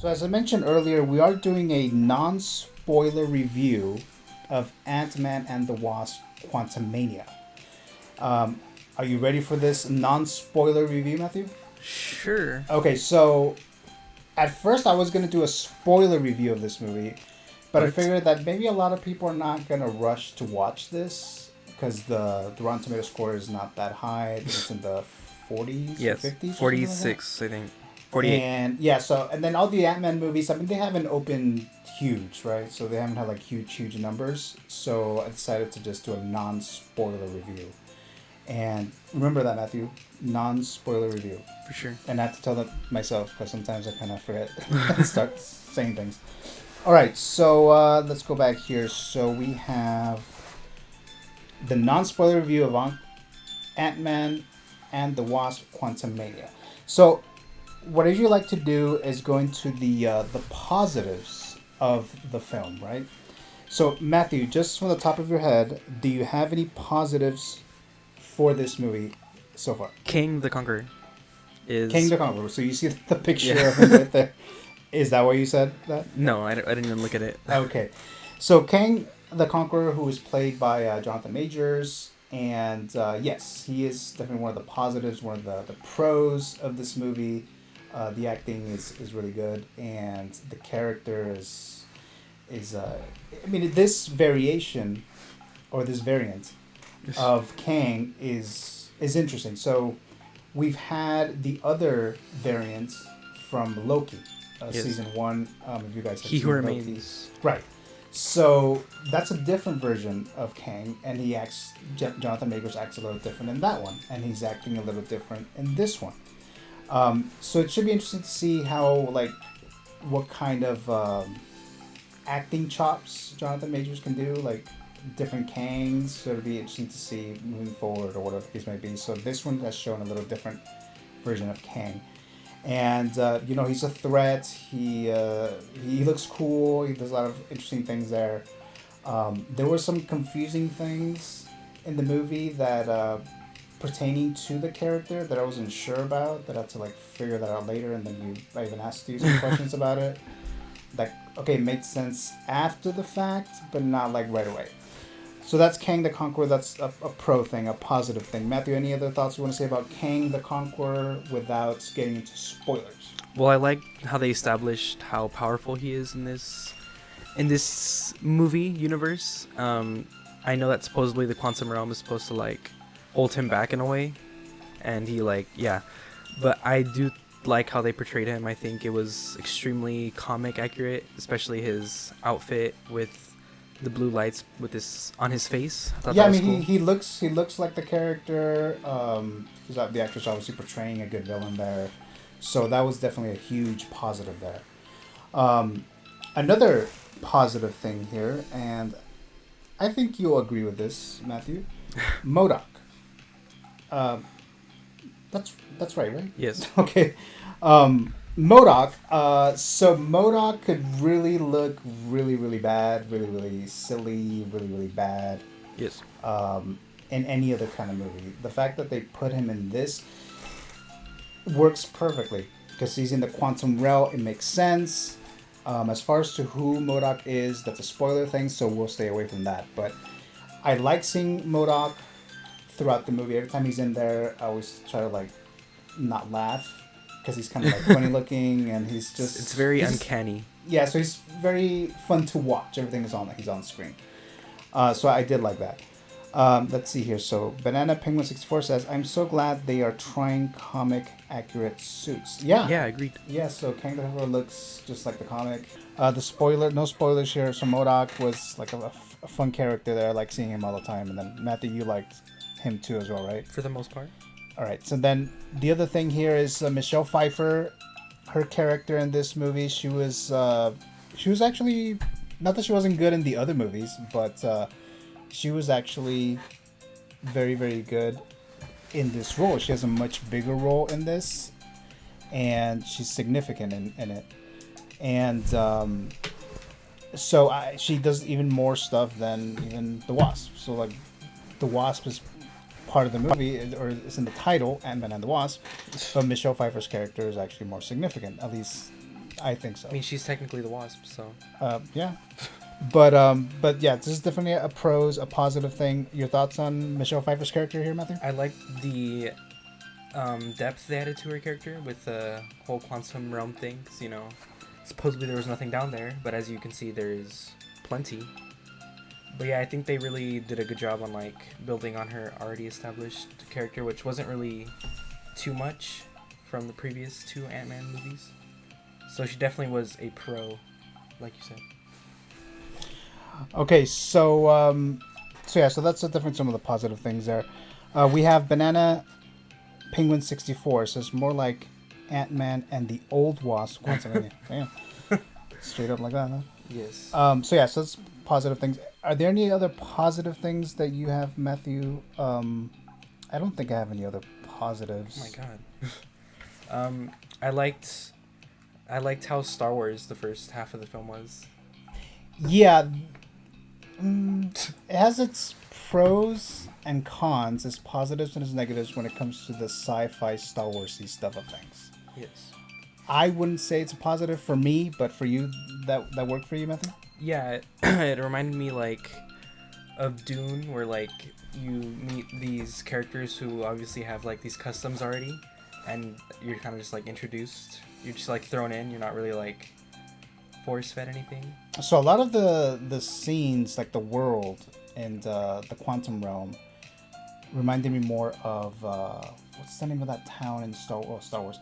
So as I mentioned earlier, we are doing a non-spoiler review of Ant-Man and the Wasp: Quantumania. Are you ready for this non-spoiler review, Matthew? Sure. Okay, so at first I was going to do a spoiler review of this movie, but I figured that maybe a lot of people are not going to rush to watch this because the Rotten Tomato score is not that high. I think it's in the 40s or Yes. 50s. 46, I think. 48. And yeah, and then all the Ant-Man movies, I mean, they haven't opened huge, right? So they haven't had like huge numbers. So I decided to just do a non-spoiler review. And remember that, Matthew, non-spoiler review. For sure. And I have to tell that myself because sometimes I kind of forget and start saying things. All right, so let's go back here. So we have the non-spoiler review of Ant-Man and the Wasp: Quantumania. So what I usually like to do is go into the positives of the film, right? So Matthew, just from the top of your head, do you have any positives for this movie so far? King the Conqueror is... King the Conqueror. So you see the picture of him right there. Is that why you said that? No, I didn't even look at it. Okay. So King the Conqueror, who is played by Jonathan Majors, and yes, he is definitely one of the positives, one of the pros of this movie. The acting is really good, and the character is I mean, this variation or this variant of Kang is interesting. So we've had the other variant from Loki, Yes. season 1. If you guys have He seen Who Loki. Remains. Right. So that's a different version of Kang, and he acts. Jonathan Majors acts a little different in that one, and he's acting a little different in this one. So it should be interesting to see how, like, what kind of acting chops Jonathan Majors can do, like different Kangs. So it'll be interesting to see moving forward or whatever the case may be. So this one has shown a little different version of Kang. And he's a threat. He looks cool. He does a lot of interesting things there. There were some confusing things in the movie that pertaining to the character that I wasn't sure about. That I had to like figure that out later, and then I even asked you some questions about it. That made sense after the fact, but not like right away. So that's Kang the Conqueror. That's a pro thing, a positive thing. Matthew, any other thoughts you want to say about Kang the Conqueror without getting into spoilers? Well, I like how they established how powerful he is in this movie universe. I know that supposedly the quantum realm is supposed to like hold him back in a way, and he but I do like how they portrayed him. I think it was extremely comic accurate, especially his outfit with the blue lights with this on his face. I mean, cool. he looks like the character. The actor's obviously portraying a good villain there, so that was definitely a huge positive there. Another positive thing here, and I think you'll agree with this, Matthew. MODOK. That's right? Yes. Okay. MODOK. So MODOK could really look really bad, really silly, really bad. Yes. In any other kind of movie. The fact that they put him in this works perfectly because he's in the quantum realm. It makes sense. As far as to who MODOK is, that's a spoiler thing, so we'll stay away from that. But I like seeing MODOK throughout the movie. Every time he's in there, I always try to like not laugh because he's kind of like funny looking, and he's just... It's very uncanny. Yeah, so he's very fun to watch. Everything is on, like he's on screen. So I did like that. Let's see here. So Banana Penguin 64 says, "I'm so glad they are trying comic accurate suits." Yeah. Yeah, agreed. Yeah, so Kang the Conqueror looks just like the comic. No spoilers here. So MODOK was like a fun character there. I like seeing him all the time. And then Matthew, you liked him too as well, right? For the most part. All right. So then the other thing here is Michelle Pfeiffer. Her character in this movie, she was actually, not that she wasn't good in the other movies, but she was actually very, very good in this role. She has a much bigger role in this, and she's significant in it. And she does even more stuff than even the Wasp. So like, the Wasp is part of the movie, or it's in the title, Ant-Man and the Wasp, but Michelle Pfeiffer's character is actually more significant, at least I think so. I mean, she's technically the Wasp, so. Yeah. But yeah, this is definitely a positive thing. Your thoughts on Michelle Pfeiffer's character here, Matthew? I like the depth they added to her character with the whole quantum realm thing. 'Cause, supposedly there was nothing down there, but as you can see, there is plenty. But yeah, I think they really did a good job on like building on her already established character, which wasn't really too much from the previous 2 Ant-Man movies. So she definitely was a pro, like you said. Okay, so so that's the difference. Some of the positive things there. We have Banana Penguin 64. So it's more like Ant-Man and the old Wasp. Quantumania. Damn. Straight up like that, huh? Yes. So that's positive things. Are there any other positive things that you have, Matthew? I don't think I have any other positives. Oh my god. I liked how Star Wars the first half of the film was. Yeah. It has its pros and cons, its positives and its negatives when it comes to the sci-fi Star Wars-y stuff of things. Yes. I wouldn't say it's a positive for me, but for you, that worked for you, Matthew? Yeah, it reminded me like of Dune, where like you meet these characters who obviously have like these customs already, and you're kind of just like introduced. You're just like thrown in. You're not really like force fed anything. So a lot of the scenes, like the world and the quantum realm, reminded me more of what's the name of that town in Star Wars?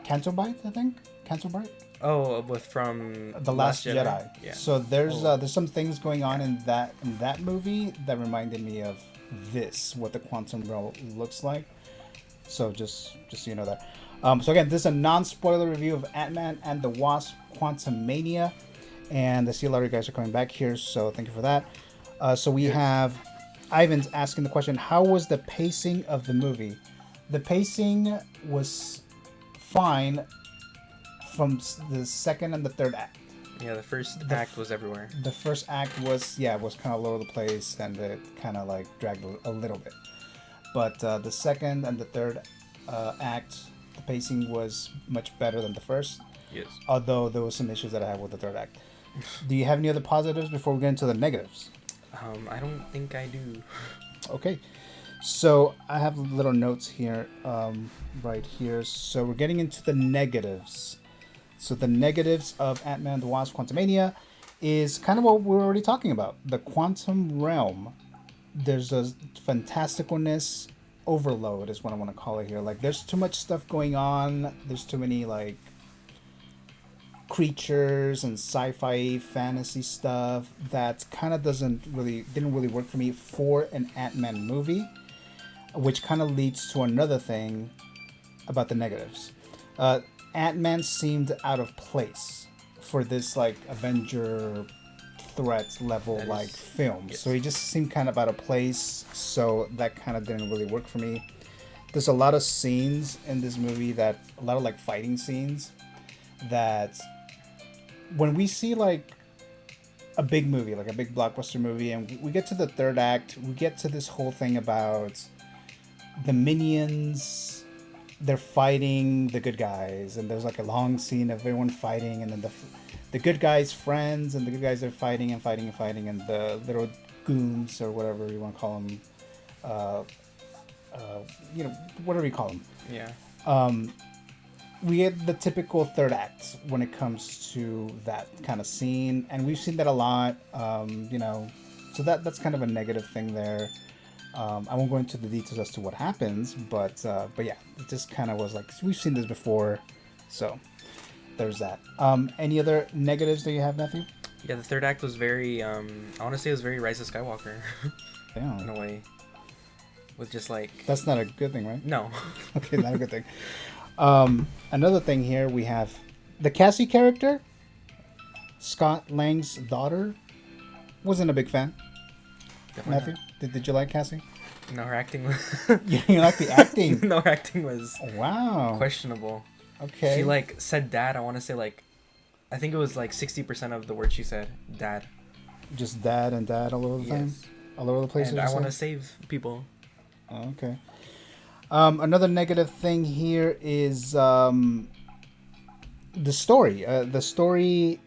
Canterbury, I think. Canterbury. Oh, from The Last Jedi. Yeah. So there's some things going on in that movie that reminded me of what the quantum realm looks like. So just so you know that. So again, this is a non-spoiler review of Ant-Man and the Wasp: Quantumania, and I see a lot of you guys are coming back here, so thank you for that. So we have Ivan's asking the question: how was the pacing of the movie? The pacing was fine from the second and the third act. Yeah, the first act was everywhere. The first act was kind of all over the place, and it kind of like dragged a little bit. But the second and the third act, the pacing was much better than the first. Yes. Although there was some issues that I had with the third act. Do you have any other positives before we get into the negatives? I don't think I do. Okay. So I have little notes here, right here. So we're getting into the negatives. So the negatives of Ant-Man and the Wasp: Quantumania is kind of what we're already talking about. The quantum realm. There's a fantasticalness overload is what I want to call it here. Like there's too much stuff going on. There's too many like creatures and sci-fi fantasy stuff that kind of didn't really work for me for an Ant-Man movie, which kind of leads to another thing about the negatives. Ant-Man seemed out of place for this like Avenger threat level like film. Yes. So he just seemed kind of out of place. So that kind of didn't really work for me. There's a lot of scenes in this movie a lot of like fighting scenes that when we see like a big movie, like a big blockbuster movie, and we get to the third act, we get to this whole thing about the minions. They're fighting the good guys, and there's like a long scene of everyone fighting, and then the good guys' friends, and the good guys are fighting, and the little goons or whatever you want to call them, whatever you call them. Yeah. We get the typical third act when it comes to that kind of scene, and we've seen that a lot. So that's kind of a negative thing there. I won't go into the details as to what happens, but yeah, it just kind of was like we've seen this before, so there's that. Any other negatives that you have, Matthew? Yeah, the third act was very. I want to say it was very Rise of Skywalker, Yeah. in a way, with just like. That's not a good thing, right? No. Okay, not a good thing. Another thing here we have the Cassie character, Scott Lang's daughter. Wasn't a big fan. Definitely Matthew, did you like Cassie? No, her acting was. You like the acting? No, her acting was. Wow. Questionable. Okay. She like said dad. I want to say like, I think it was like 60% of the words she said dad. Just dad and dad all over the time, all over the place. And I want to save people. Oh, okay. Another negative thing here is the story.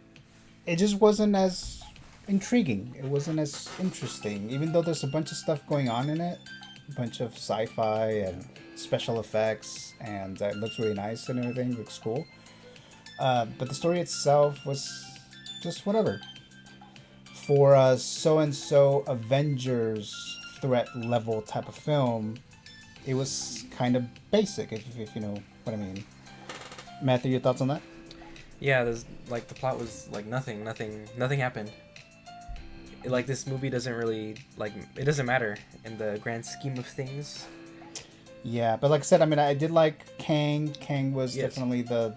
It just wasn't as intriguing. It wasn't as interesting, even though there's a bunch of stuff going on in it, a bunch of sci-fi and special effects, and it looks really nice and everything. Looks cool. But the story itself was just whatever. For a so-and-so Avengers threat level type of film, it was kind of basic, if you know what I mean. Matthew, your thoughts on that? Yeah, there's like the plot was like nothing happened. Like this movie doesn't really like it doesn't matter in the grand scheme of things. Yeah, but like I said, I mean, I did like Kang. Kang was Yes. definitely the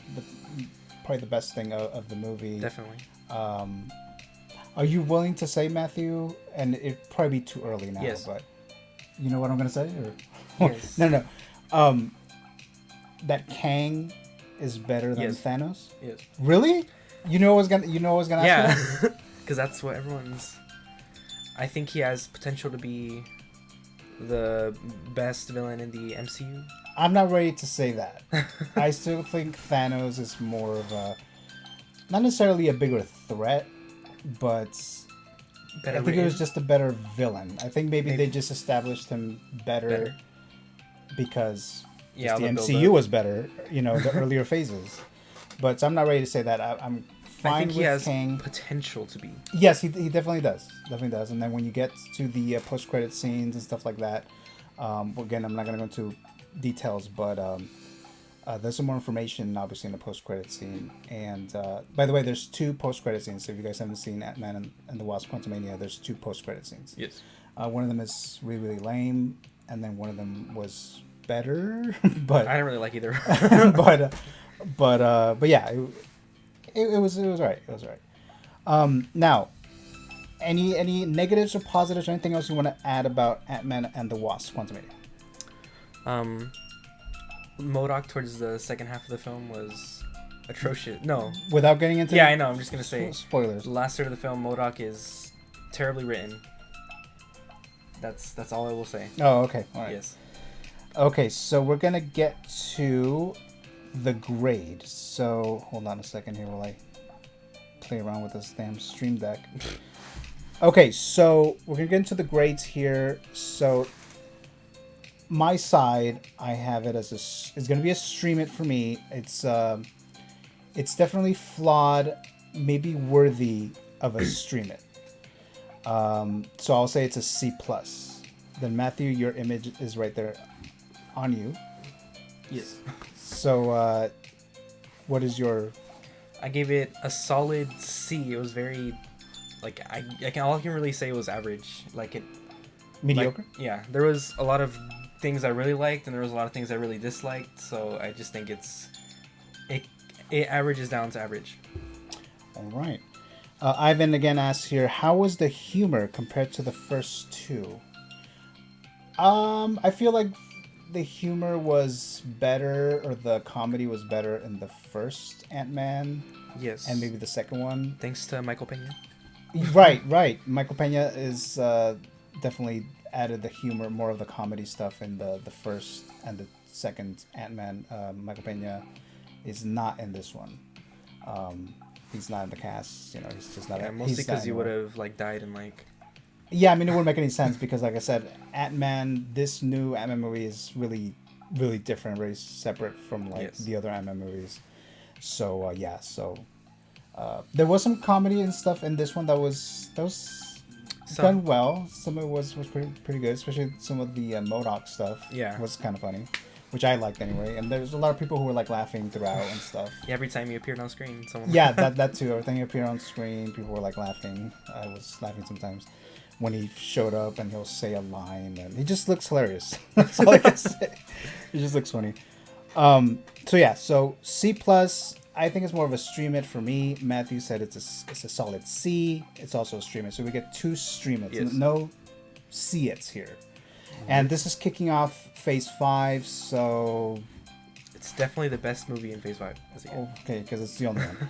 probably the best thing of the movie. Definitely. Are you willing to say, Matthew? And it'd probably be too early now, Yes. but you know what I'm gonna say? Or... Yes. No. That Kang is better than Yes. Thanos. Yes. Really? You know what I was gonna ask you? Yeah, because that's what everyone's. I think he has potential to be the best villain in the MCU. I'm not ready to say that. I still think Thanos is more of a, not necessarily a bigger threat, but Better I think it was written. just a better villain. I think maybe they just established him better. Because Yeah, the the MCU build-up. was better, the earlier phases. But I'm not ready to say that. I'm fine I think with he has Kang. potential to be. Yes, he definitely does. Definitely does. And then when you get to the post-credit scenes and stuff like that, again, I'm not going to go into details, but there's some more information, obviously, in the post-credit scene. And by the way, there's 2 post-credit scenes. So if you guys haven't seen Ant-Man and the Wasp: Quantumania, there's 2 post-credit scenes. Yes. One of them is really, really lame, and then one of them was better, but I don't really like either. but yeah, it was alright. It was alright. Now, any negatives or positives or anything else you want to add about Ant-Man and the Wasp: Quantumania? MODOK towards the second half of the film was atrocious. No. Without getting into Yeah, I know. I'm just gonna say spoilers. the last third of the film, MODOK is terribly written. That's all I will say. Oh, okay. All right. Yes. Okay, so we're gonna get to the grade. So hold on a second here while I play around with this damn stream deck. Okay, so we're gonna get into the grades here. So my side, I have it as it's gonna be a stream it for me. It's definitely flawed, maybe worthy of a stream it. So I'll say it's a C plus. Then Matthew, your image is right there on you. Yes. So what is your? I gave it a solid C. It was very, like all I can really say was average. Like it. Mediocre? Like, yeah, there was a lot of things I really liked, and there was a lot of things I really disliked. So I just think it averages down to average. All right. Ivan again asks here, how was the humor compared to the first 2? I feel like the humor was better, or the comedy was better in the first Ant-Man. Yes. And maybe the second one. Thanks to Michael Pena. Right. Michael Pena is definitely added the humor, more of the comedy stuff in the first and the second Ant-Man. Michael Pena is not in this one. He's not in the cast. He's just not. Yeah, mostly he's not because he would anywhere. have like died in like. Yeah, I mean, it wouldn't make any sense because, like I said, Ant-Man, this new Ant-Man movie is really, really different, very separate from the other Ant-Man movies. So there was some comedy and stuff in this one that was done well. Some of it was pretty good, especially some of the MODOK stuff. Yeah, was kind of funny, which I liked anyway. And there's a lot of people who were like laughing throughout and stuff. Yeah, every time he appeared on screen, someone. Yeah, that too. Everything he appeared on screen, people were like laughing. I was laughing sometimes when he showed up and he'll say a line, and he just looks hilarious. That's all I can say. He just looks funny. So C plus. I think it's more of a stream it for me. Matthew said it's a solid C. It's also a stream it. So we get 2 stream its. Yes. No C it's here. And this is kicking off Phase 5, so... It's definitely the best movie in Phase 5. Okay, because it's the only one.